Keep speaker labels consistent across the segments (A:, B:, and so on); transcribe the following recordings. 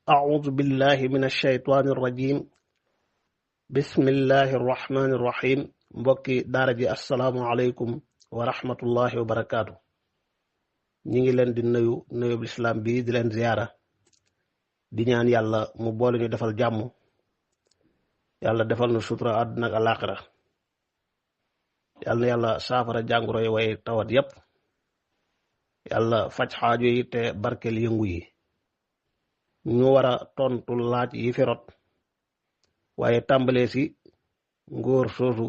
A: أعوذ بالله من الشيطان الرجيم بسم الله الرحمن الرحيم mbokki daara ji asalaamualeykum wa rahmatullahi wa barakaatu. ñi ngi leen di nuyu lislaam bi di leen ziyaara di ñaan yàlla mu boole ñu defal jàmm yàlla defal nu sutura àdduna ak alaaxira yàlla na yàlla saafara jàngoro yi way tawat yépp yàlla faj xaajo yi te barkeel yëngu yi. ñu war a tontu laaj yi fi rot waaye tàmbalee si ngóor soosu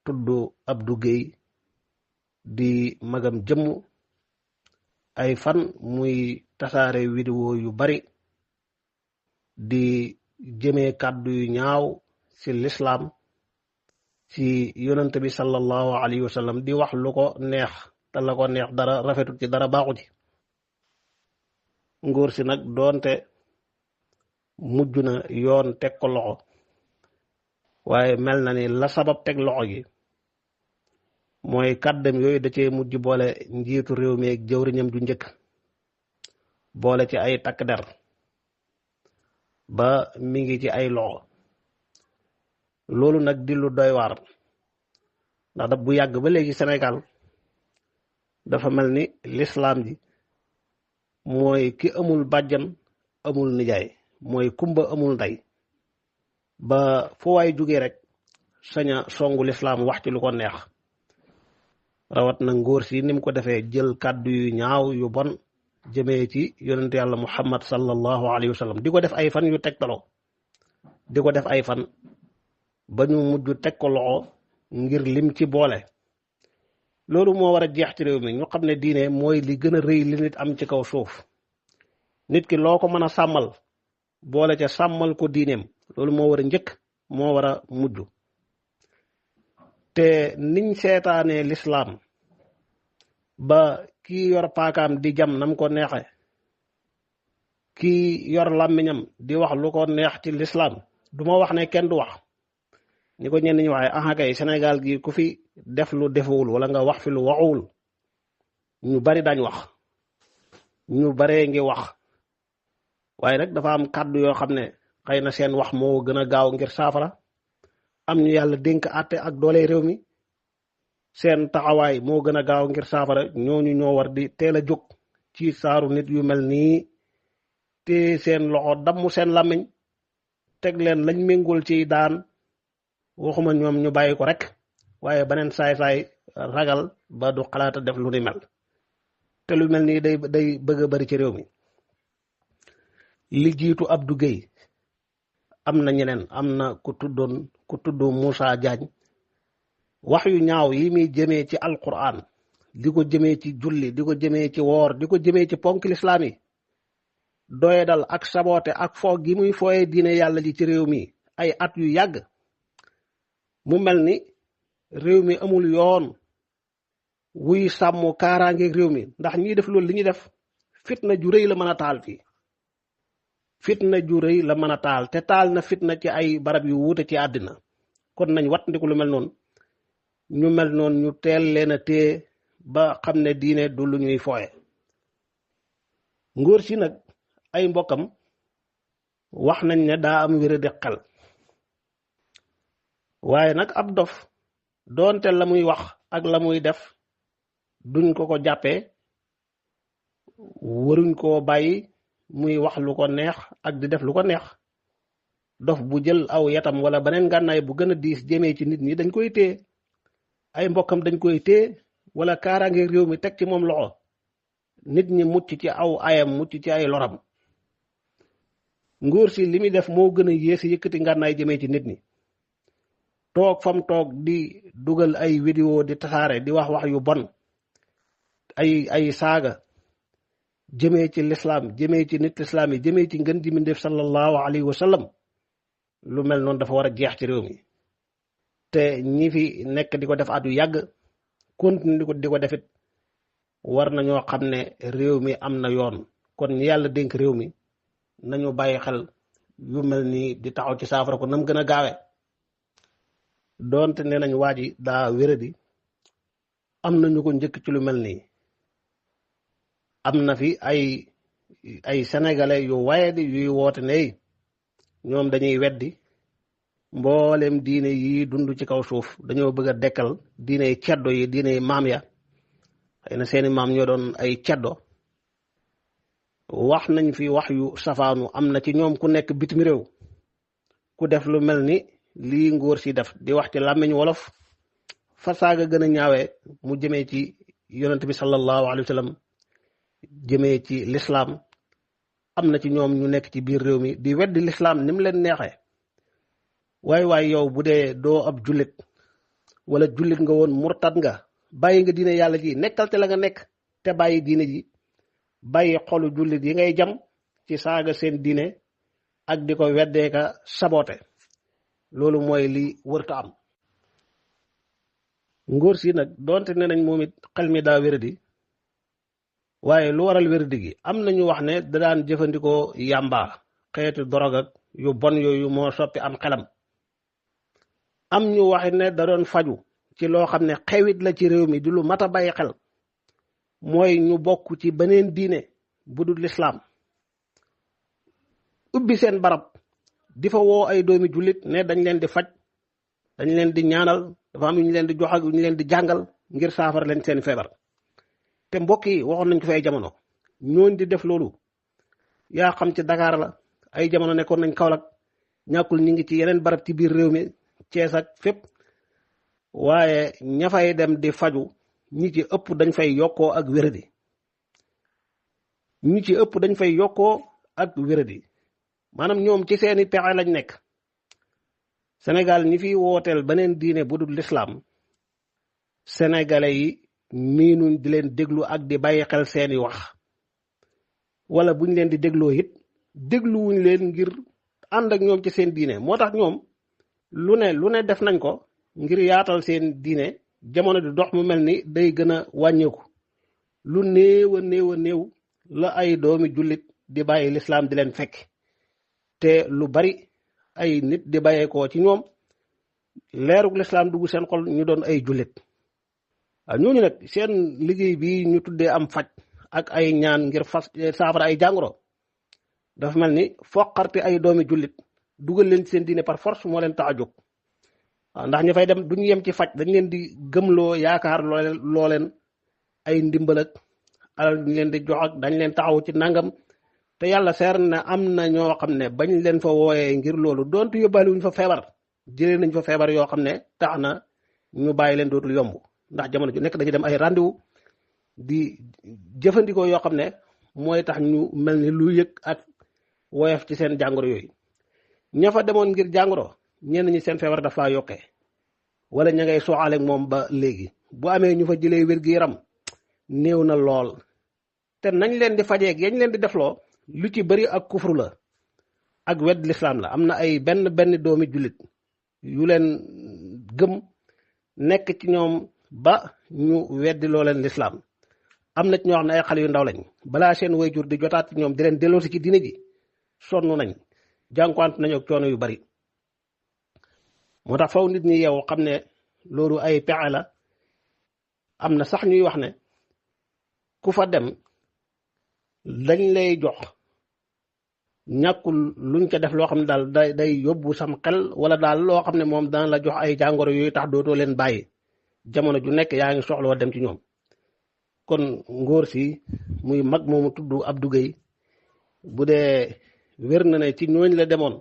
A: tudd Abdou Guèye di magam jëmm ay fan muy tasaare vidéo yu bari di jëmee kàddu yu ñaaw ci lislaam ci yonent bi sallallahu alayhi wa sallam di wax lu ko neex te la ko neex dara rafetut ci dara baaxu ci. ngóor si nag doonte mujj na yoon teg ko loxo waaye mel na ni la sabab teg loxo gi mooy kàddam yooyu da cee mujj boole njiitu réew mi ak jëwriñam ju njëkk boole ci ay takk der ba mi ngi ci ay loxo. loolu nag di lu doy waar ndax da bu yàgg ba léegi Sénégal dafa mel ni lislaam ji mooy ki amul bàjjan amul nijaay mooy kumba amul ndey ba fu waay jógee rek saña songu lislaam wax ci lu ko neex. rawat na ngóor si ni mu ko defee jël kàddu yu ñaaw yu bon jëmee ci yonent yàlla muhammad sallallahu alayhi wa sallam di ko def ay fan yu tegtaloo di ko def ay fan ba ñu mujj teg ko loxo ngir lim ci boole. loolu moo war a jeex ci réew mi ñu xam ne diine mooy li gën a rëy li nit am ci kaw suuf. nit ki loo ko mën a sàmmal boole ca sàmmal ko diineem loolu moo war a njëkk moo war a mujj. te niñ seetaanee lislaam ba kii yor paakaam di jam nam ko neexe kii yor làmmiñam di wax lu ko neex ci lislaam du ma wax ne kenn du wax ni ko ñenn ñi waxee aha kay Sénégal gi ku fi def lu defewul wala nga wax fi lu waxuwul ñu bari dañ wax ñu baree ngi wax waaye nag dafa am kàddu yoo xam ne xëy na seen wax moo gën a gaaw ngir saafara. am ñu yàlla dénk àtte ak doole réew mi seen taxawaay moo gën a gaaw ngir saafara ñooñu ñoo war di teel a jóg ci saaru nit yu mel nii te seen loxo damm seen làmmiñ teg leen lañ méngul ci daan waxuma ñoom ñu bàyyi ko rek waaye beneen saay-saay ragal ba du xalaata def lu ni mel te lu mel nii day bëgg a bari ci réew mi. li jiitu Abdou Guèye am na ñeneen am na ku tudd Moussa Diagne wax yu ñaaw yi muy jëmee ci alquran di ko jëmee ci julli di ko jëmee ci woor di ko jëmee ci ponk lislaam yi doyadal ak saboote ak foog gi muy fooyee diine yàlla ji ci réew mi ay at yu yàgg mu mel ni réew mi amul yoon wuy sàmm kaaraangeeg réew mi ndax ñiy def loolu li ñuy def fitna ju rëy la mën a taal fii. fitna ju rëy la mën a taal te taal na fitna ci ay barab yu wuute ci àddina kon nañ wat ndiku lu mel noonu ñu teel leen a téye ba xam ne diine du lu ñuy fooye. ngóor si nag ay mbokkam wax nañ ne daa am wéra di xel waaye nag ab dof doonte la muy wax ak la muy def duñ ko jàppee waruñ koo bàyyi muy wax lu ko neex ak di def lu ko neex. dof bu jël aw yatam wala beneen gànnaay bu gën a diis jëmee ci nit ñi dañ koy téye ay mbokkam dañ koy téye wala kaaraange réew mi teg ci moom loxo nit ñi mucc ci aw ayam mucc ci ay loram. ngóor si li muy def moo gën a yées yëkkati ngànnaay jëmee ci nit ñi toog fam toog di dugal ay vidéo di tasaare di wax yu bon ay saaga jëmee ci lislaam jëmee ci nit lislaam yi jëmee ci ngën ji mbindéef sallallahu alayhi wa sallam lu mel noonu dafa war a jeex ci réew mi te ñi fi nekk di ko def at yu yàgg continue di ko defit war nañoo xam ne réew mi am na yoon kon ñi yàlla dénk réew mi nañu bàyyi xel yu mel nii di taxaw ci saafara ko nam gën a gaawe. doonte nee nañ waa ji daa wéradi am nañu ko njëkk ci lu mel nii am na fi ay ay sénégalais yu waye di yuy woote ne ñoom dañuy weddi mboolem diine yi dund ci kaw suuf dañoo bëgg a dekkal diine ceddo yi diine maam ya xëy na seeni maam ñoo doon ay ceddo wax nañ fi wax yu safaanu am na ci ñoom ku nekk bitim réew ku def lu mel ni lii ngóor si def di wax ci làmmiñ wolof fa saaga gën a ñaawee mu jëmee ci yonent bi sallallahu alayhi wa sallam jëmee ci lislaam am na ci ñoom ñu nekk ci biir réew mi di weddi lislaam ni mu leen neexee waaye yow bu dee doo ab jullit wala jullit nga woon murtad nga bàyyi nga diine yàlla ji nekkal te la nga nekk te bàyyi diine ji bàyyi xolu jullit yi ngay jam ci saaga seen diine ak di ko weddee ka saboote loolu mooy li wërta am ngóor si nag doonte ne nañ moom it xel mi daa wéradi waaye lu waral wéradi gi am na ñu wax ne da daan jëfandikoo yàmba xeetu dorog ak yu bon yooyu moo soppi am xelam am ñu waxit ne da doon faju ci loo xam ne xewit la ci réew mi di lu mat a bàyyi xel mooy ñu bokk ci beneen diine bu dul lislaam ubbi seen barab di fa woo ay doomi jullit ne dañ leen di faj dañ leen di ñaanal dafa am yu ñu leen di jox ak yu ñu leen di jàngal ngir saafara leen seen feebar te mbokk yi waxoon nañ ko fi ay jamono ñooñ di def loolu yaa xam ci Dakar la ay jamono nekkoon nañ Kaolack ñàkkul ñu ngi ci yeneen barab ci biir réew mi Cees ak fépp waaye ña fay dem di faju ñi ci ëpp dañ fay yokkoo ak wéradi ñi ci ëpp dañ fay yokkoo ak wéradi maanaam ñoom ci seeni pexe lañ nekk Sénégal ñi fi wooteel beneen diine bu dul lislaam sénégalais yi miinuñ di leen déglu ak di bàyyi xel seeni wax wala buñ leen di dégloo it dégluwuñ leen ngir ànd ak ñoom ci seen diine moo tax ñoom lu ne def nañ ko ngir yaatal seen diine jamono di dox mu mel ni day gën a wàññeeku lu néew a néew la ay doomi jullit di bàyyi lislaam di leen fekk te lu bari ay nit di bàyyeekoo ci ñoom leerug lislaam dugg seen xol ñu doon ay jullit waaw ñooñu nag seen liggéey bi ñu tuddee am faj ak ay ñaan ngir fas saafara ay jàngoro dafa mel ni foqarti ay doomi jullit dugal leen ci seen diine par force moo leen tax a jóg waaw ndax ña fay dem duñu yem ci faj dañ leen di gëmloo yaakaar loo leen ay ndimbal ak alal ñu leen di jox ak dañ leen taxaw ci nangam te yàlla seer na am na ñoo xam ne bañ leen fa wooyee ngir loolu doonte yóbbaale wuñ fa feebar jëlee nañ fa feebar yoo xam ne tax na ñu bàyyi leen dootul yomb ndax jamono ju nekk dañuy dem ay rendez-vous di jëfandikoo yoo xam ne mooy tax ñu mel ni lu yëg ak woyof ci seen jàngoro yooyu ña fa demoon ngir jàngoro ñenn ñi seen feebar dafa yokkee wala ña ngay sooxaaleeg moom ba léegi bu amee ñu fa jëlee wér-gi-yaram néew na lool te nañ leen di fajeeg yañ leen di defloo lu ci bari ak kufru la ak wedd lislaam la am na ay benn doomi jullit yu leen gëm nekk ci ñoom ba ñu weddi loo leen lislaam am na ci ñoo xam ne ay xale yu ndaw lañ balaa seen wayjur di jotaat ci ñoom di leen delloosi ci diine ji sonn nañ jànkuwante nañu ak coono yu bari moo tax faw nit ñi yow xam ne loolu ay pexe la am na sax ñuy wax ne ku fa dem dañ lay jox ñàkkul luñ ca def loo xam ne daal day yóbbu sam xel wala daal loo xam ne moom dana la jox ay jàngoro yooyu tax dootoo leen bàyyi jamono ju nekk yaa ngi soxla dem ci ñoom kon ngóor si muy mag moomu tudd Abdou Gueye bu dee wér na ne ci ñooñ la demoon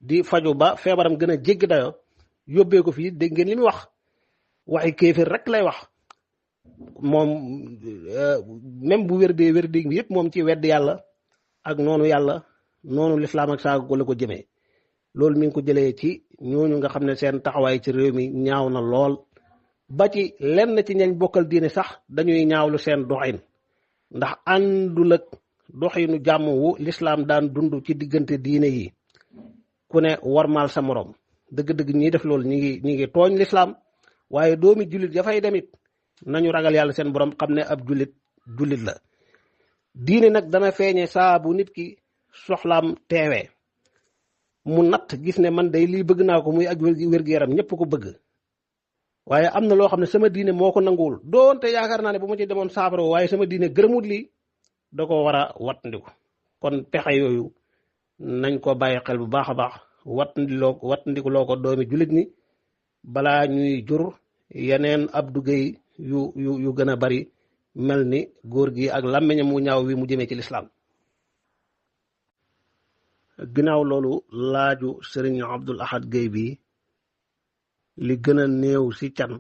A: di faju ba feebaram gën a jéggi dayo yóbbee ko fii dégg ngeen li muy wax waxi kéefër rek lay wax moom même bu wér dee bi yëpp moom ci wedd yàlla ak noonu yàlla noonu lislaam ak saaga ko la ko jëmee loolu mi ngi ko jëlee ci ñooñu nga xam ne seen taxawaay ci réew mi ñaaw na lool ba ci lenn ci ñañ bokkal diine sax dañuy ñaawlu seen doxin ndax àndul ak doxinu jàmm wu lislaam daan dund ci diggante diine yi ku ne warmaal sa morom dëgg-dëgg ñiy def loolu ñi ngi tooñ lislaam waaye doomi jullit ya fay demit nañu ragal yàlla seen borom xam ne ab jullit la diine nag dana feeñe saa bu nit ki soxlaam teewee mu natt gis ne man day lii bëgg naa ko muy ak wér-gu-yaram ñëpp ko bëgg waaye am na loo xam ne sama diine moo ko nanguwul doonte yaakaar naa ne bu ma ci demoon saafara waaye sama diine gërëmut lii da ko war a wattandiku kon pexe yooyu nañ ko bàyyi xel bu baax a baax wattandiku loo ko doomi jullit ni balaa ñuy jur yeneen Abdou Gueye yu gën a bari mel ni góor gi ak làmmiñam mu ñaaw wi mu jëmee ci lislaam ginnaaw loolu laaju sëriñ Abdul Ahad Gueye bi li gën a néew ci can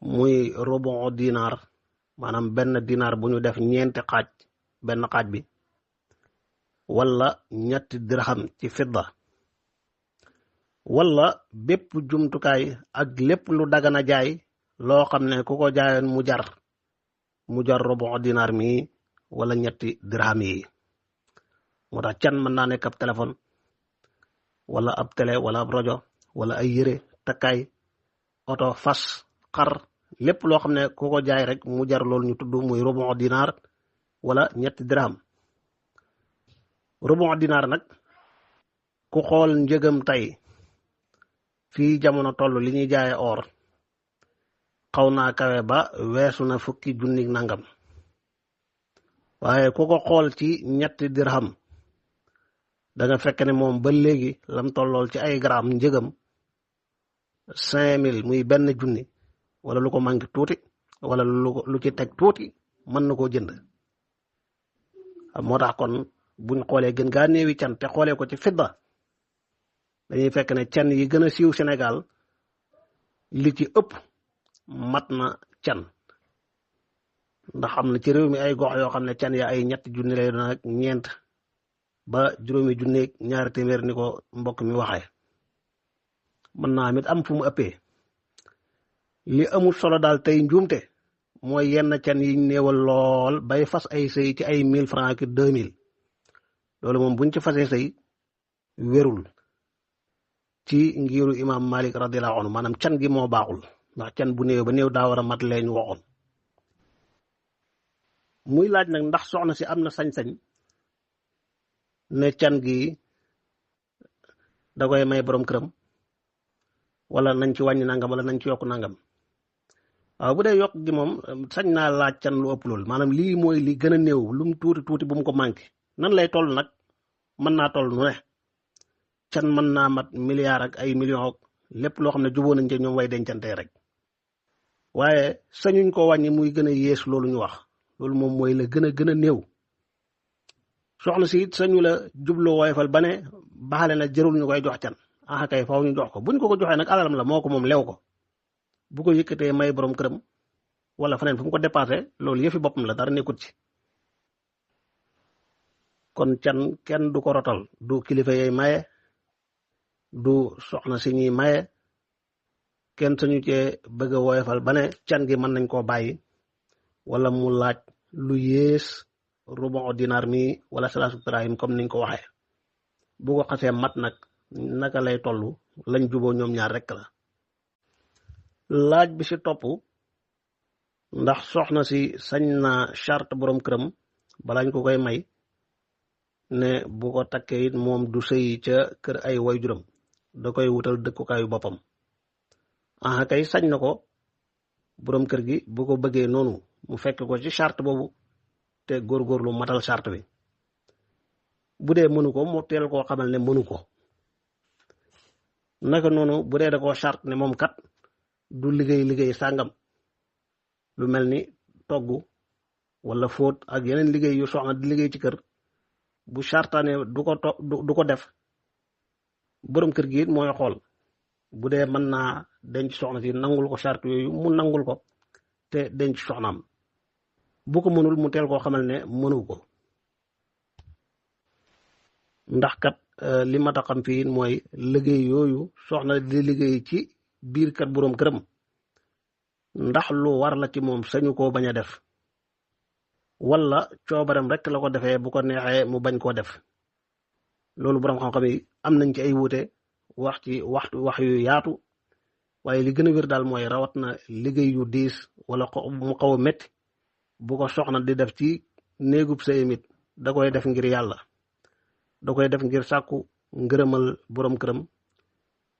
A: muy rubon dinaar maanaam benn dinaar bu ñu def ñeenti xaaj benn xaaj bi wala ñetti dirham ci fidda wala bépp jumtukaay ak lépp lu dagana jaay loo xam ne ku ko jaayoon mu jar rubon dinaar mi wala ñetti dirham yi moo tax can mën naa nekk ab téléphone wala ab télé wala ab rajo wala ay yére takkaay oto fas xar lépp loo xam ne ku ko jaay rek mu jar loolu ñu tudd muy rubon dinaar wala ñetti dirham rubon dinaar nag ku xool njëgam tey fii jamono toll li ñuy jaaye or xaw naa kawe ba weesu na fukki junni nangam waaye ku ko xool ci ñetti dirham da nga fekk ne moom ba léegi lam tollool ci ay gram njëgam 5000 muy benn junni wala lu ko manqué tuuti wala lu ci teg tuuti mën na koo jënd moo tax kon buñ xoolee gën gaa néewi can te xoolee ko ci fidda dañuy fekk ne can yi gën a siiw Sénégal li ci ëpp mat na can ndax am na ci réew mi ay gox yoo xam ne can ya ay ñetti junni lay doon ak ñeent ba juróomi junneeg ñaari téeméer ni ko mbokk mi waxee mën naa amit am fu mu ëppee li amul solo daal tey njuumte mooy yenn can yi néewal lool bay fas ay sëy ci ay 1000 francs ak 2000 loolu moom buñ ci fasee sëy wérul ci ngiru imam Malik radiyallahu anhu maanaam can gi moo baaxul ndax can bu néew ba néew daa war a mat leen waxoon muy laaj nag ndax soxna si am na sañ-sañ ne can gi da koy may borom këram wala nañ ci wàññi nangam wala nañ ci yokk nangam waaw bu dee yokk gi moom sañ naa laaj can lu ëpp loolu maanaam lii mooy li gën a néew lu mu tuuti tuuti bu mu ko manqué nan lay toll nag mën naa toll nu ne can mën naa mat milliard ak ay millions ak lépp loo xam ne jubóo nañ ci ñoom way dencante rek waaye sañuñ ko wàññi muy gën a yées loolu ñu wax loolu moom mooy la gën a néew soxna si it sañu la jubloo woyofal ba ne baxale na jërul ñu koy jox can ah kay faaw ñu jox ko buñ ko joxee nag alalam la moo ko moom lew ko bu ko yëkkatee may borom këram wala feneen fu mu ko dépassé loolu yëfi boppam la dara nekkut ci kon can kenn du ko rotal du kilifa yey maye du soxna si ñuy maye kenn sañu cee bëgg a woyofal ba ne can gi mën nañ koo bàyyi wala mu laaj lu yées rubon dinaar mi wala salaasu dirham comme niñ ko waxee bu ko xasee mat nag naka lay toll lañ juboo ñoom ñaar rek la laaj bi ci topp ndax soxna si sañ na charte borom këram balaañ ko koy may ne bu ko takkee it moom du sëy ca kër ay waajuram da koy wutal dëkkukaayu boppam aha kay sañ na ko borom kër gi bu ko bëggee noonu mu fekk ko ci charte boobu te góorgóorlu matal charte bi bu dee mënu ko mu teel koo xamal ne mënu ko naka noonu bu dee da koo charte ne moom kat du liggéey sàngam lu mel ni togg wala fóot ak yeneen liggéey yu soxna di liggéey ci kër bu chartaane du ko def borom kër gi it mooy xool bu dee mën naa denc soxna si nangul ko charte yooyu mu nangul ko te denc soxnaam bu ko mënul mu teel koo xamal ne mënu ko ndax kat li ma tax xam fii mooy liggéey yooyu soxna di liggéey ci biir kat borom këram ndax lu war la ci moom sañu koo bañ a def wala coobaram rek la ko defee bu ko neexee mu bañ koo def loolu borom xam-xam yi am nañ ci ay wuute wax yu yaatu waaye li gën a wér daal mooy rawat na liggéey yu diis wala mu xaw a métti bu ko soxna di def ci néegub sëyamit da koy def ngir yàlla da koy def ngir sàkku ngërëmal borom këram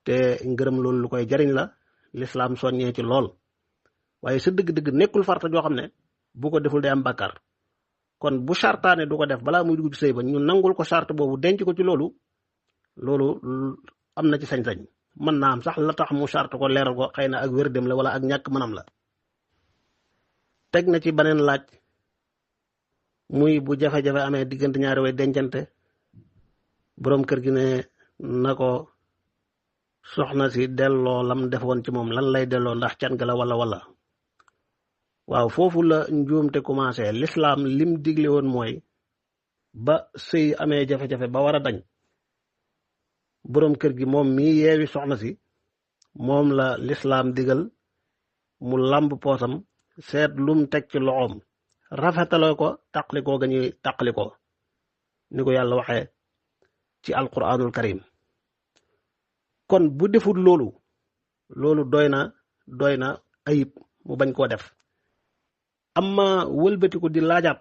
A: te ngërëm loolu lu koy jariñ la lislaam soññee ci lool waaye sa dëgg-dëgg nekkul farata joo xam ne bu ko deful day am bàkkaar kon bu chartaane du ko def balaa muy dugg ci sëy ba ñu nangul ko charte boobu denc ko ci loolu am na ci sañ-sañ mën naa am sax la tax mu charte ko leeral ko xëy na ak wér dem la wala ak ñàkk mënam la. teg na ci beneen laaj muy bu jafe-jafe amee diggante ñaari way dencante boroom kër gi ne na ko soxna si delloo lam defoon ci moom lan lay delloo ndax can ga la wala waaw foofu la njuumte commencé lislaam lim digle woon mooy ba sëy amee jafe-jafe ba war a dañ boroom kër gi moom mii yeewi soxna si moom la lislaam digal mu làmb poosam seet lum teg ci loxoom rafetaloo ko taqalikoo ga ñuy taqalikoo ni ko yàlla waxee ci alquranul karim kon bu deful loolu doy na ayib mu bañ koo def amma wëlbatiku di laajaat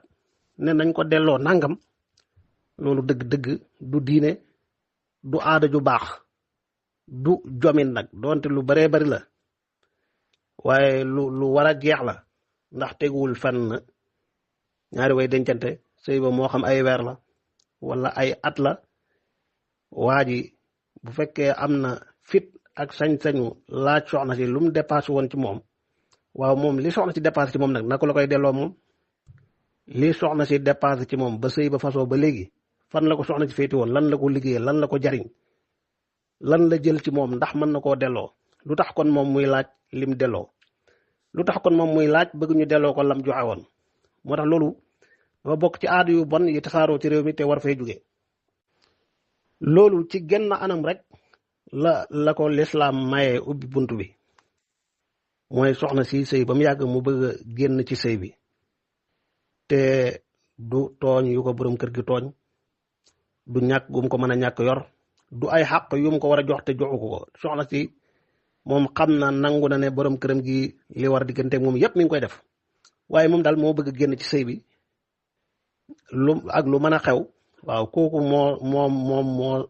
A: ne nañ ko delloo nangam loolu dëgg-dëgg du diine du aada ju baax du jomin nag doonte lu baree bari la waaye lu war a jeex la ndax teguwul fenn ñaari way dencante sëy ba moo xam ay weer la wala ay at la waa ji bu fekkee am na fit ak sañ-sañu laaj soxna si lu mu dépassé woon ci moom waaw moom li soxna si dépassé ci moom nag naka la koy delloo moom li soxna si dépassé ci moom ba sëy ba fasoo ba léegi fan la ko soxna si féeti woon lan la ko liggéeyee lan la ko jariñ lan la jël ci moom ndax mën na koo delloo lu tax kon moom muy laaj lim delloo lu tax kon moom muy laaj bëgg ñu delloo ko lam joxe woon moo tax loolu dafa bokk ci aada yu bon yi tasaaroo ci réew mi te war fay jóge loolu ci genn anam rek la ko lislaam mayee ubbi bunt bi mooy soxna si sëy ba mu yàgg mu bëgg a génn ci sëy bi te du tooñ yu ko borom kër gi tooñ du ñàkk gum ko mën a ñàkk yor du ay xàq yu mu ko war a jox te joxu ko soxna si moom xam na nangu na ne borom këram gi li war diggante moom yépp mi ngi koy def waaye moom daal moo bëgg a génn ci sëy bi lu mën a xew waaw kooku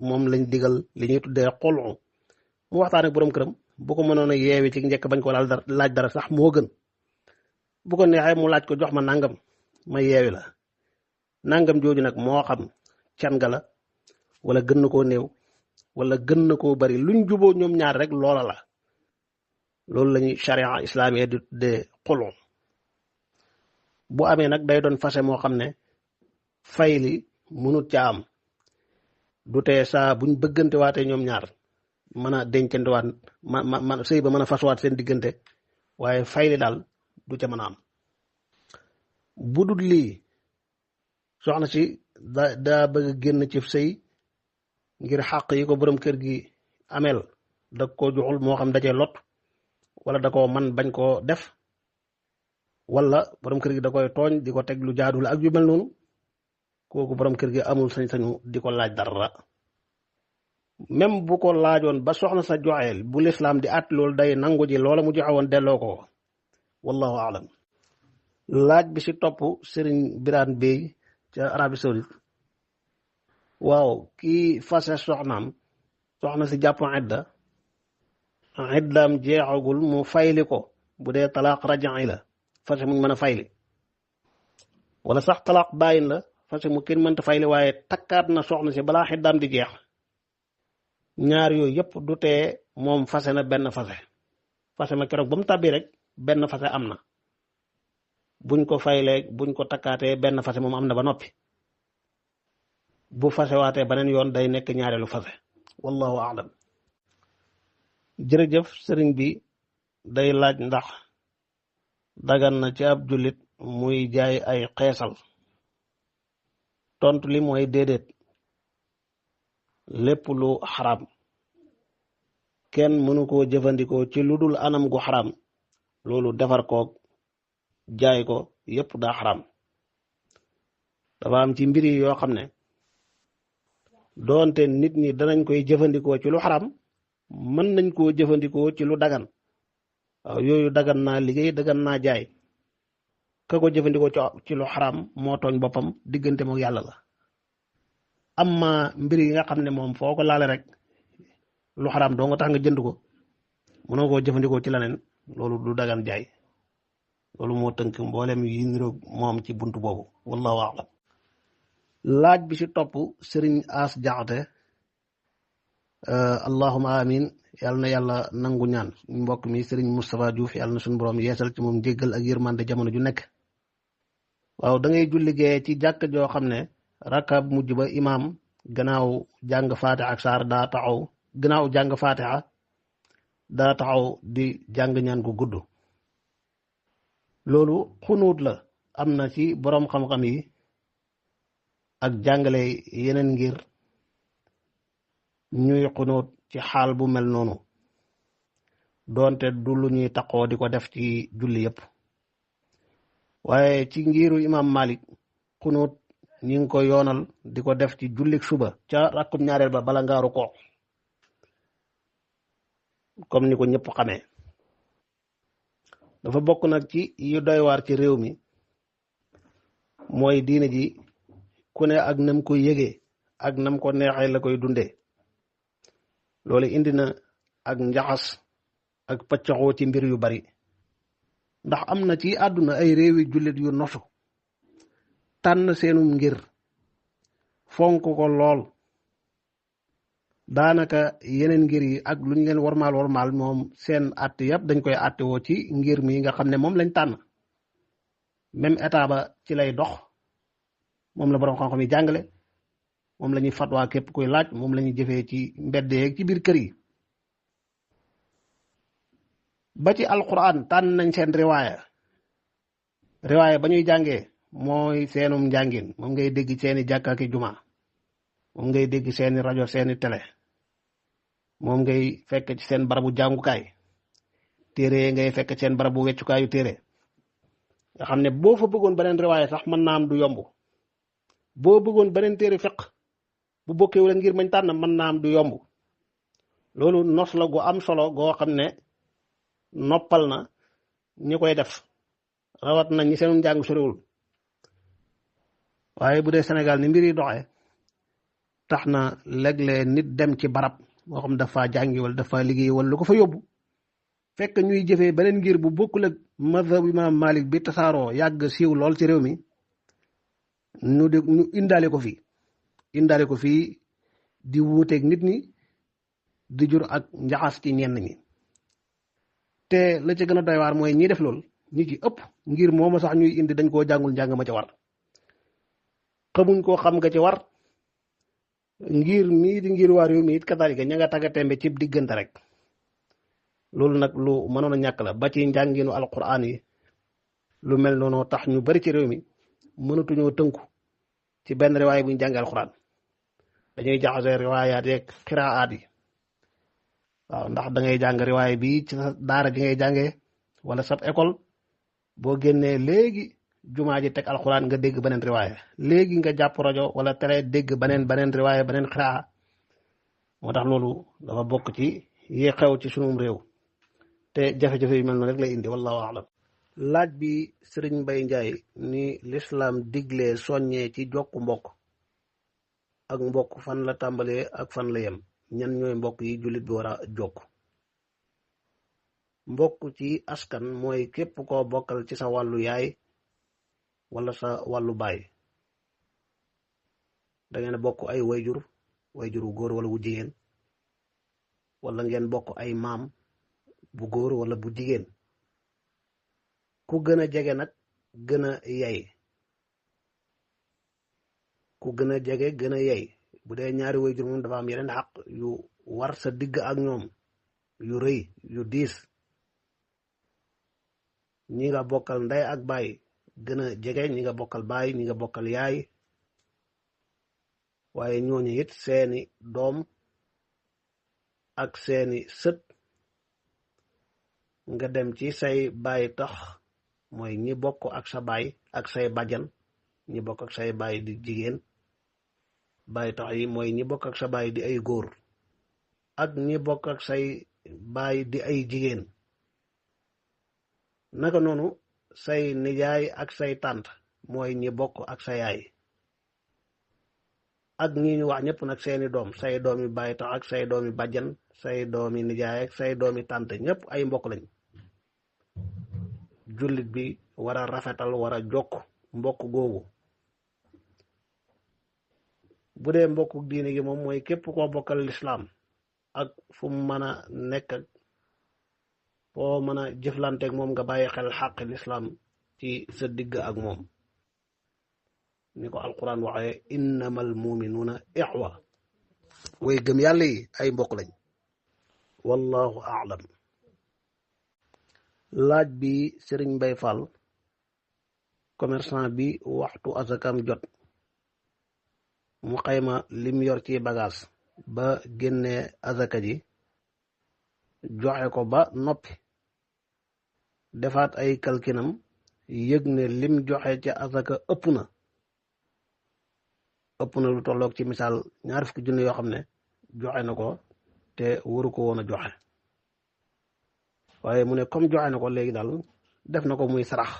A: moom lañ digal li ñuy tuddee xolu mu waxtaan ak borom këram bu ko mënoon a yeewi ci njëkk bañ ko laaj dara sax moo gën bu ko neexee mu laaj ko jox ma nangam ma yeewi la nangam jooju nag moo xam can ga la wala gën na koo néew wala gën na koo bari luñ juboo ñoom ñaar rek loola la loolu lañuy charia islamique di tuddee xolu bu amee nag day doon fase moo xam ne fay li mënut ca am du tee saa buñ bëggante waatee ñoom ñaar mën a dencante waat ma sëy ba mën a faswaat seen diggante waaye fay li daal du ca mën a am bu dul lii soxna si daa bëgg génn ci sëy ngir xàq yi ko borom kër gi ameel da ko joxul moo xam dajee lot wala da ko man bañ koo def wala borom kër gi da koy tooñ di ko teg lu jaadul ak yu mel noonu kooku borom kër gi amul sañ-sañu di ko laaj dara même bu ko laajoon ba soxna sa joxeel bu lislaam di at loolu day nangu ji loola mu joxe woon delloo ko wallahu alam laaj bi ci topp sëriñ Birane Bey ca Arabie Saoudite waaw kii fase soxna si jàpp iddaam jeexagul mu fayli ko bu dee talaaq raja'i la fase muñ mën a fayli wala sax talaaq bàyyin la fase mu kenn mënta fayli waaye takkaat na soxna si balaa xiddaam di jeex ñaar yooyu yëpp du tee moom fase na benn fase ma keroog ba mu tàbbi rek benn fase am na buñ ko faylee buñ ko takkaatee benn fase moom am na ba noppi bu fase waatee beneen yoon day nekk ñaareelu fase wallahu a'lam jërëjëf sëriñ bi day laaj ndax dagan na ci ab jullit muy jaay ay xeesal tontu li mooy déedéet lépp lu xaraam kenn mënu koo jëfandikoo ci lu dul anam gu xaraam loolu defar koog jaay ko yépp daa xaraam dafa am ci mbir yi yoo xam ne doonte nit ñi danañ koy jëfandikoo ci lu xaraam mën nañ koo jëfandikoo ci lu dagan waaw yooyu dagan naa liggéey dagan naa jaay ka ko jëfandikoo ci lu xaraam moo tooñ boppam diggante moom yàlla la amma mbir yi nga xam ne moom foo ko laale rek lu xaraam doo nga tax nga jënd ko mënoo koo jëfandikoo ci leneen loolu du dagan jaay loolu moo tënk mboolem yi niroog moom ci buntu boobu wallahu a'lam. laaj bi ci topp sëriñ As Jaxate allahuma amin yàlla na yàlla nangu ñaan mbokk mi sëriñ Moustapha Diouf yàlla na suñu borom yeesal ci moom jéggal ak yërmande jamono ju nekk. waaw da ngay julli gee ci jàkk joo xam ne rakka bu mujj ba imaam gannaaw jàng fatiha ak saar daa taxaw gannaaw jàng fatiha daa taxaw di jàng ñaan gu gudd. loolu xunuut la am na ci boroom xam-xam yi ak jàngale yeneen ngir ñuy xunuut ci xaal bu mel noonu doonte du lu ñuy taqoo di ko def ci julli yépp. waaye ci ngiru imam Malik xunuut ñi ngi ko yoonal di ko def ci jullik suba ca rakkub ñaareel ba bala ngaaru ko comme ni ko ñëpp xamee. dafa bokk nag ci yu doy waar ci réew mi mooy diine ji ku ne ak nam koy yëgee ak nam ko neexee la koy dundee. loolu indi na ak njaxas ak paccaxoo ci mbir yu bari ndax am na ci àdduna ay réewi jullit yu nosu tànn seenum ngir fonk ko lool daanaka yeneen ngir yi ak lu ñu leen warmaal moom seen att yëpp dañ koy àtte woo ci ngir mi nga xam ne moom lañ tànn même état ba ci lay dox moom la borom xam-xam yi jàngale moom la ñuy fatwaa képp kuy laaj moom la ñuy jëfee ci mbedd yeeg ci biir kër yi. ba ci alquran tànn nañ seen riwaaya ba ñuy jàngee mooy seenum njàngin moom ngay dégg seeni jàkka ki juma moom ngay dégg seeni rajo seeni télé moom ngay fekk ci seen barabu jàngukaay téere ngay fekk seen barabu weccukaayu téere nga xam ne boo fa bëggoon beneen riwaaya sax mën naa am du yomb. boo bëggoon beneen téere fiq bu bokkee wala ngir mañ tànn mën naa am du yomb. loolu nos la gu am solo goo xam ne noppal na ñi koy def rawat na ñi seenum njàng soriwul. waaye bu dee Sénégal ni mbir yi doxee tax na léeg-léeg nit dem ci barab moo xam dafa jàngi wala dafa liggéey wala lu ko fa yóbbu fekk ñuy jëfee beneen ngir bu bokkul ak mazhab imam Malik bi tasaaroo yàgg siiw lool ci réew mi ñu indaale ko fii di wuuteeg nit ñi di jur ak njaxas ci ñenn ñi. te la ca gën a doy waar mooy ñi def lool ñi ci ëpp ngir mooma sax ñuy indi dañ koo jàngul njàng ma ca war xamuñ koo xam nga ci war ngir mii di ngir waar yu mi it kadalika ña nga tagga tembe cib diggante rek. loolu nag lu mënoon a ñàkk la ba ci njànginu alquran yi lu mel noonu tax ñu bari ci réew mi mënatuñoo tënku ci benn riwaay buñ jàngi alquran dañuy jaxase riwaayaat yeeg xiraat yi. waaw ndax da ngay jàng riwaay bi ci sa daara ji ngay jàngee wala sab école boo génnee léegi jumaa ji teg alquran nga dégg beneen riwaaya léegi nga jàpp rajo wala télé dégg beneen riwaaya beneen xiraa. moo tax loolu dafa bokk ci yi xew ci sunum réew te jafe-jafe yu mel noonu rek lay indi wallahu a'lam. laaj bi sëriñ Mbay Njaay ni lislaam diglee soññee ci jokku mbokk ak mbokk fan la tàmbalee ak fan la yem ñan ñooy mbokk yi jullit bi war a jokk. mbokk ci askan mooy képp koo bokkal ci sa wàllu yaay wala sa wàllu baay da ngeen bokk ay wayjur wu góor wala wu jigéen wala ngeen bokk ay maam bu góor wala bu jigéen ku gën a jege nag gën a yey ku gën a jege gën a yey bu dee ñaari wayjur moom dafa am yeneen xaq yu war sa digg ak ñoom yu rëy yu diis. ñi nga bokkal ndey ak baay gën a jege ñi nga bokkal baay ñi nga bokkal yaay waaye ñooñu it seeni doom ak seeni sët nga dem ci say baay tax mooy ñi bokk ak sa baay ak say bajan ñi bokk ak say baay di jigéen baay tax yi mooy ñi bokk ak sa baay di ay góor ak ñi bokk ak say baay di ay jigéen. naka noonu say nijaay ak say tànt mooy ñi bokk ak sa yaay ak ñi ñu wax ñëpp nag seeni doom say doomi baay tax ak say doomi bàjjan say doomi nijaay ak say doomi tànt ñëpp ay mbokk lañ jullit bi war a rafetal war a jokk mbokk googu. bu dee mbokku diine gi moom mooy képp koo bokkal lislaam ak fu mu mën a nekk ak foo mën a jëflanteeg moom nga bàyyi xel xàqi lislaam ci sa digg ak moom ni ko alquran waxee innamal muminuuna ixwa way gëm yàlla yi ay mbokk lañ. wallahu aalam. laaj bi Sëriñ Mbay Fall commerçant bi waxtu asakam jot mu xayma lim yor ci bagage ba génnee azaka ji joxe ko ba noppi defaat ay kalkinam yëg ne lim joxe ci azaka ëpp na lu tolloog ci misaal 20 junni yoo xam ne joxe na ko te waru ko woon a joxe waaye mu ne comme joxe na ko léegi daal def na ko muy sarax.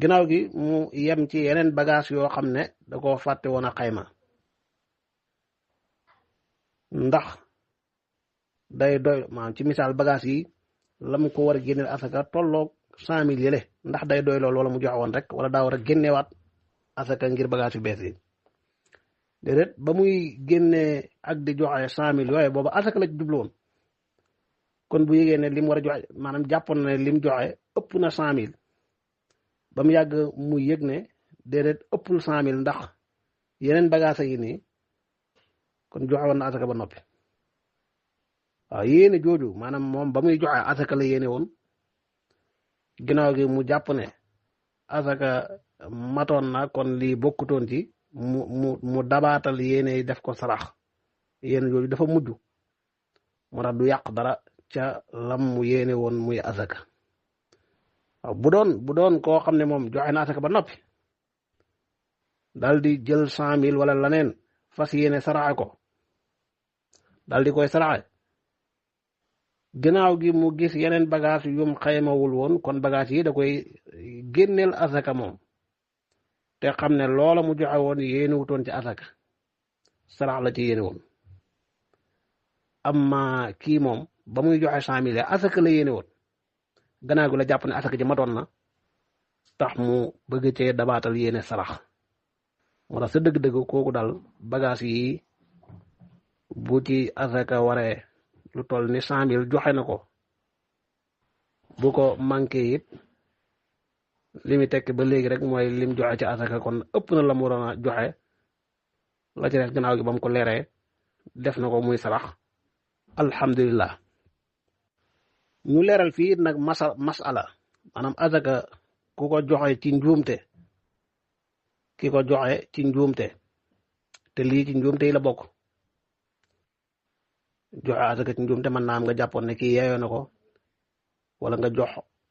A: ginnaaw gi mu yem ci yeneen bagage yoo xam ne da ko fàtte woon a xayma ndax day doy maanaam ci misaal bagage yi lam ko war a génneel asaka tolloog 100 000 yële ndax day doy loolu wala mu joxe woon rek wala daa war a génneewaat asaka ngir bagage yu bees yi. déedéet ba muy génnee ak di joxe 100 000 yooyu booba asaka la ci jublu woon kon bu yégee ne lim war a joxe maanaam jàppoon na ne lim joxe ëpp na 100 000 ba mu yàgg mu yëg ne déedéet ëppul 100 000 ndax yeneen bagage yi nii kon joxe woon na asaka ba noppi. waaw yéene jooju maanaam moom ba muy joxe asaka la yéene woon ginnaaw gi mu jàpp ne asaka matoon na kon lii bokkutoon ci mu dabaatal yéene def ko sarax yéene jooju dafa mujj moo tax du yàq dara ca lam mu yéene woon muy asaka. waaw bu doon koo xam ne moom joxe na asaka ba noppi dal di jël 100 000 wala laneen fas yéene saraxe ko dal di koy saraxe ginnaaw gi mu gis yeneen bagage yum xaymawul woon kon bagage yi da koy génneel asaka moom te xam ne loola mu joxe woon yéene wutoon ci asaka sarax la ci yéene woon. amma kii moom ba muy joxe 100 000 asaka la yéene woon gannaaw gi la jàpp ne asaka ji matoon na tax mu bëgg cee dabaatal yéene sarax moo tax sa dëgg-dëgg kooku daal bagage yi bu ci asaka waree lu toll ni 100 000 joxe na ko bu ko manqué it li mu tekk ba léegi rek mooy lim joxe ci asaka kon ëpp na la mu waroon a joxe la ci def gannaaw gi ba mu ko leeree def na ko muy sarax alhamdulillah. ñu leeral fii nag masala maanaam asaka ku ko joxe ci njuumte ki ko joxe ci njuumte te lii ci njuumte yi la bokk joxe asaka ci njuumte mën naa am nga jàppoon ne kii yeeyoo na ko wala nga jox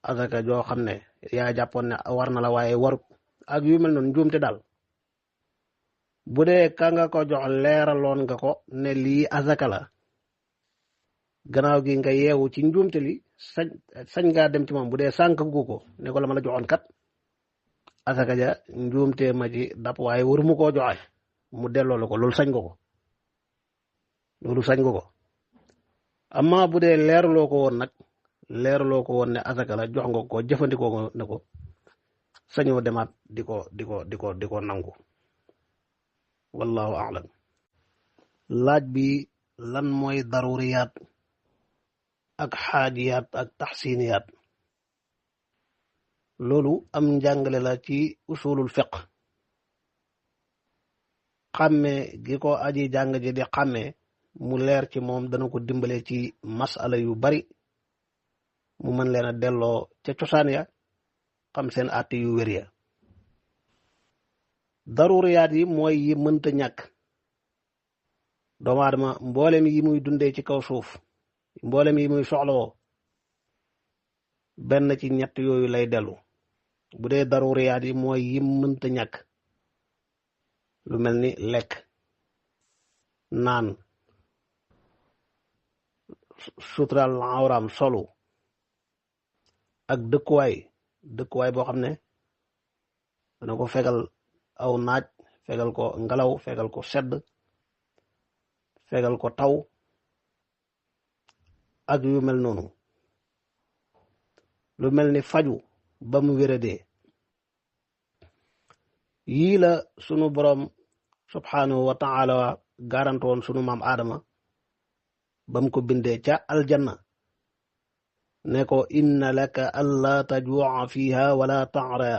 A: asaka joo xam ne yaa jàppoon ne war na la waaye warut ak yu mel noonu njuumte daal bu dee ka nga ko jox leeraloon nga ko ne lii asaka la gannaaw gi nga yeewu ci njuumte li sañ ngaa dem ci moom bu dee sànq gu ko ne ko la ma la joxoon kat asaka ja njuumte ma ci dap waaye waruma koo joxe mu delloo la ko loolu sañ nga ko amma bu dee leeraloo ko woon nag leeraloo ko woon ne asaka la jox nga ko jëfandikoo ne ko sañoo demaat di ko nangu. wallahu a'lam. laaj bi lan mooy daruriyaat ak xaajiyaat ak taxsiniyaat loolu am njàngale la ci usulul fiqh xàmmee gi ko aji jàng ji di xàmmee mu leer ci moom dana ko dimbale ci masala yu bari mu mën leen a delloo ca cosaan ya xam seen àtte yu wér ya. daruriyaat yi mooy yi mënta ñàkk doomu aadama mboolem yi muy dundee ci kaw suuf mboolem yi muy soxlawoo benn ci ñett yooyu lay dellu bu dee daruriyaat yi mooy yi mënta ñàkk lu mel ni lekk naan suturaal awraam solu ak dëkkuwaay boo xam ne dana ko fegal aw naaj fegal ko ngelaw fegal ko sedd fegal ko taw ak yu mel noonu lu mel ni faju ba mu wéradee. yii la sunu boroom subhaanahu wa taala garante woon sunu maam Aadama ba mu ko bindee ca aljanna ne ko inna laka allaa tajuuca fiiha wala taara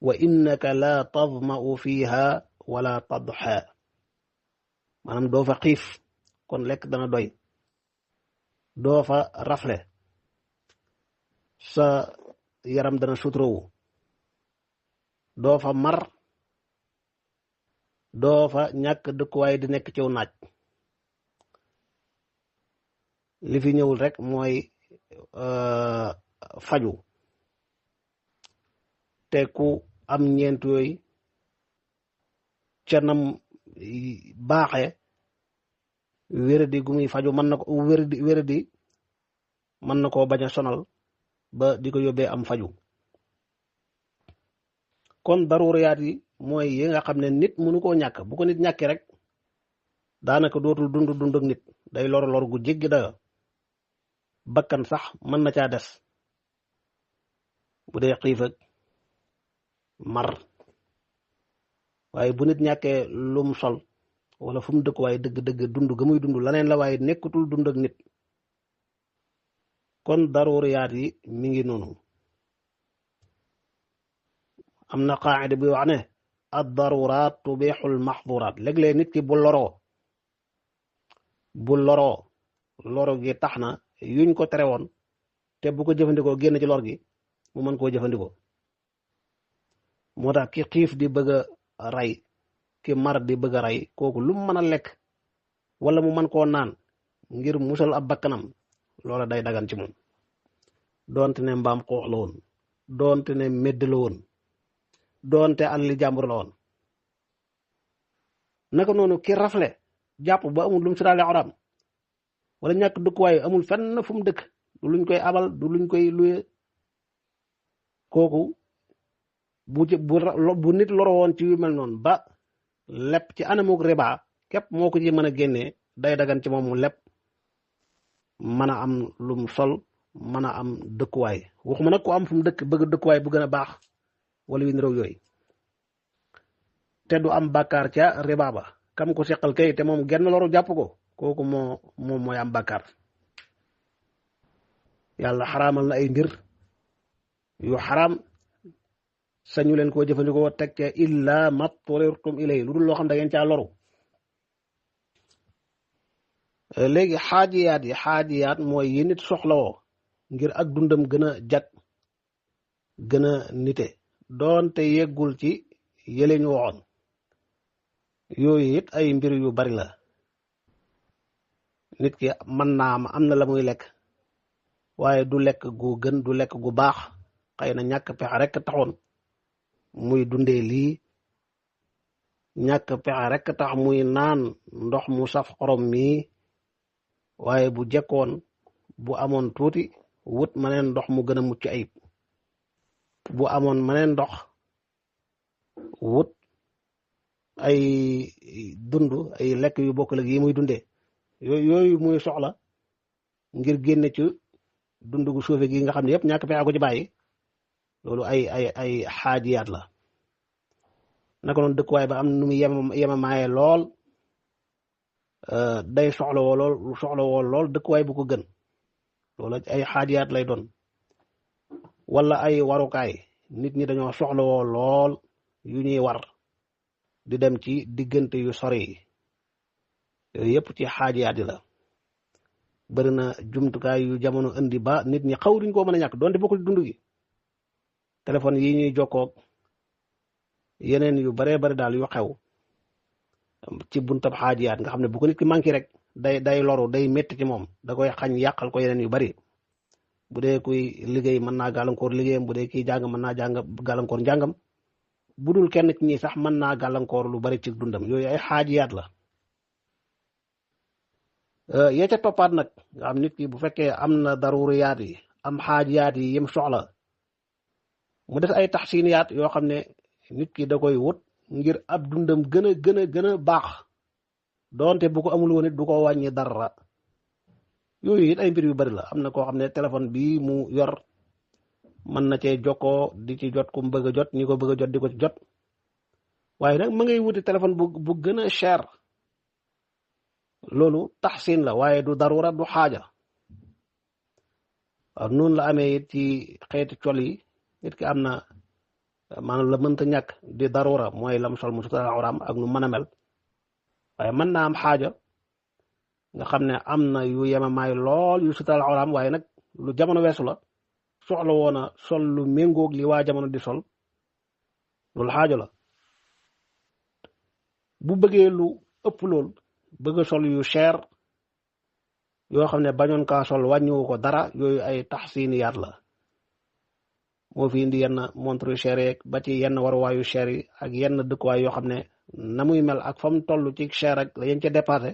A: wa innaka laa tadma'u fiiha wala tadxa. maanaam doo fa xiif kon lekk dana doy, doo fa rafle sa yaram dana suturawu, doo fa mar, doo fa ñàkk dëkkuwaay di nekk ciw naaj. li fi ñëwul rek mooy faju te ku am ñeent yooyu ca nam baaxe wéradi gu muy faju mën na ko wéradi mën na koo bañ a sonal ba di ko yóbbee am faju. kon daruriyaat yi mooy yi nga xam ne nit mënu koo ñàkk. bu ko nit ñàkkee rek daanaka dootul dund ak nit, day lor gu jéggi dayo. bakkan sax mën na caa des bu dee xiif ak mar. waaye bu nit ñàkkee lum sol wala fu mu dëkk waaye dëgg-dëgg dund ga muy dund laneen la waaye nekkutul dund ak nit. kon daruriyaat yi mi ngi noonu. am na qaacida bi wax ne ad daruraat tubixul maxduraat. léeg-léeg nit ki bu loroo loro gi tax na yuñ ko tere woon te bu ko jëfandikoo génn ci lor gi mu mën koo jëfandikoo. moo tax ki xiif di bëgg a rey, ki mar di bëgg a rey, kooku lu mu mën a lekk wala mu mën koo naan ngir musal ab bakkanam loola day dagan ci moom. doonte ne mbaam xoox la woon, doonte ne medd la woon, doonte alali jàmbur la woon. naka noonu ki rafle jàpp ba amul lu mu siraale oraam wala ñàkk dëkkuwaay amul fenn fu mu dëkk, du luñ koy abal du luñ koy luye, kooku bu nit loro woon ci yu mel noonu ba lepp ci anamuk riba képp moo ko ci mën a génnee, day dagan ci moom mu lepp mën a am lum sol, mën a am dëkkuwaay. waxuma nag ko am fu mu dëkk bëgg dëkkuwaay bu gën a baax wala yu niroog yooyu, te du am bàkkaar ca riba ba. kam ko seqal kay te moom genn loru jàpp ko, kooku moom mooy am bàkkaar. yàlla xaraamal na ay mbir yu xaraam, sañu leen koo jëfandikoo teg ca illa matturirtum ilay, lu dul loo xam da ngeen caa loru. léegi xaajiyaat mooy yi nit soxlawoo ngir ak dundam gën a jag, gën a nite, doonte yeggul ci yële ñu waxoon. yooyu it ay mbir yu bari la. nit ki mën naa am na la muy lekk waaye du lekk gu gën, du lekk gu baax, xëy na ñàkk pexe rek taxoon muy dundee lii, ñàkk pexe rek tax muy naan ndox mu saf xorom mii. waaye bu jekkoon bu amoon tuuti wut maneen ndox mu gën a mucc ayib, bu amoon maneen ndox wut ay dund ay lekk yu bokkul ak yi muy dundee. yooyu muy soxla ngir génne ci dund gu suufe gi nga xam ne yëpp ñàkk pexe ko ci bàyyi. loolu ay xaajiyaat la. naka noonu dëkkuwaay ba am nu mu yemamaaye lool, day soxlawoo lool dëkkuwaay bu ko gën. loolu ay xaajiyaat lay doon. wala ay warukaay, nit ñi dañoo soxlawoo lool yu ñuy war di dem ci diggante yu sori yi. yooyu yëpp ci xaajiyaat yi la. bëri na jumtukaay yu jamono indi ba nit ñi xaw duñ koo mën a ñàkk doonte bokkul dund gi. téléphone yi ñuy jokkoog yeneen yu baree bari daal yu xew ci buntab xaajiyaat nga xam ne bu ko nit ki manqué rek day loru, day métti ci moom, da koy xañ yàqal ko yeneen yu bari. bu dee kuy liggéey mën naa gàllankoor liggéeyam, bu dee kiy jàng mën naa gàllankoor njàngam, bu dul kenn ci ñi sax mën naa gàllankoor lu bari ci dundam. yooyu ay xaajiyaat la. ya ca toppaat nag nga xam nit ki bu fekkee am na daruriyaat yi, am xaajiyaat yi yim soxla, mu des ay taxsiniyaat yoo xam ne nit ki da koy wut ngir ab dundam gën a baax, doonte bu ko amul woon it du ko wàññi dara. yooyu it ay mbir yu bari la. am na koo xam ne téléphone bii mu yor mën na cee jokkoo di ci jot ku mu bëgg a jot ñi ko bëgg a jot di ko ci jot waaye nag ma ngay wuti téléphone bu gën a cher loolu taxsin la waaye du darura du xaaja waaw noonu la amee it ci xeeti col yi nit ki am na maanaam la mënta ñàkk di darura mooy lam sol mu sutural awraam ak nu mën a mel waaye mën naa am xaaja nga xam ne am na yu yemamaay lool yu sutural awraam waaye nag lu jamono weesu la soxla woon a sol lu méngoog li waa jamono di sol loolu xaaja la bu bëggee lu ëpp lool bëgg a sol yu cher yoo xam ne bañoon kaa sol wàññiwu ko dara yooyu ay taxsiniyaat la moo fi indi yenn montre yu cher yeeg ba ci yenn waruwaayu cher yi ak yenn dëkkuwaay yoo xam ne na muy mel ak fa mu toll ci cher ak la yéen ca dépassé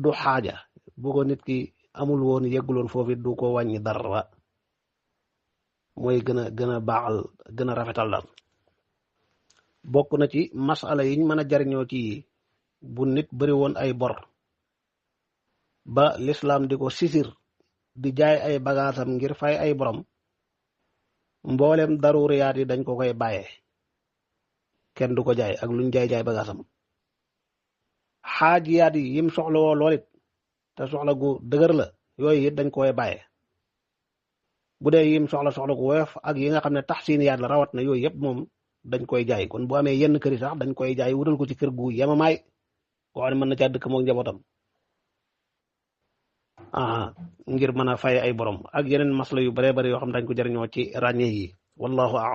A: du xaaja bu ko nit ki amul woon yegguloon foofu du ko wàññi dara mooy gën a baaxal gën a rafetal daal bokk na ci masala yiñ mën a jariñoo ci bu nit bari woon ay bor ba lislaam di ko sisir di jaay ay bagaasam ngir fay ay borom mboolem daruriyaat yi dañ ko koy bàyyee kenn du ko jaay ak luñ jaay bagaasam xaajiyaat yi yim soxla woo lool it te soxla gu dëgër la yooyu it dañ koy bàyyee bu dee yim soxla gu woyof ak yi nga xam ne taxsiniyaat la rawat na yooyu yëpp moom dañ koy jaay kon bu amee yenn kër yi sax dañ koy jaay wutal ko ci kër gu yemamaay koo xam ne mën na caa dëkk mook njabootam ngir mën a fay ay borom ak yeneen masla yu bare bari yoo xam dañ ko jariñoo ci ràññee yi wallahu a'lam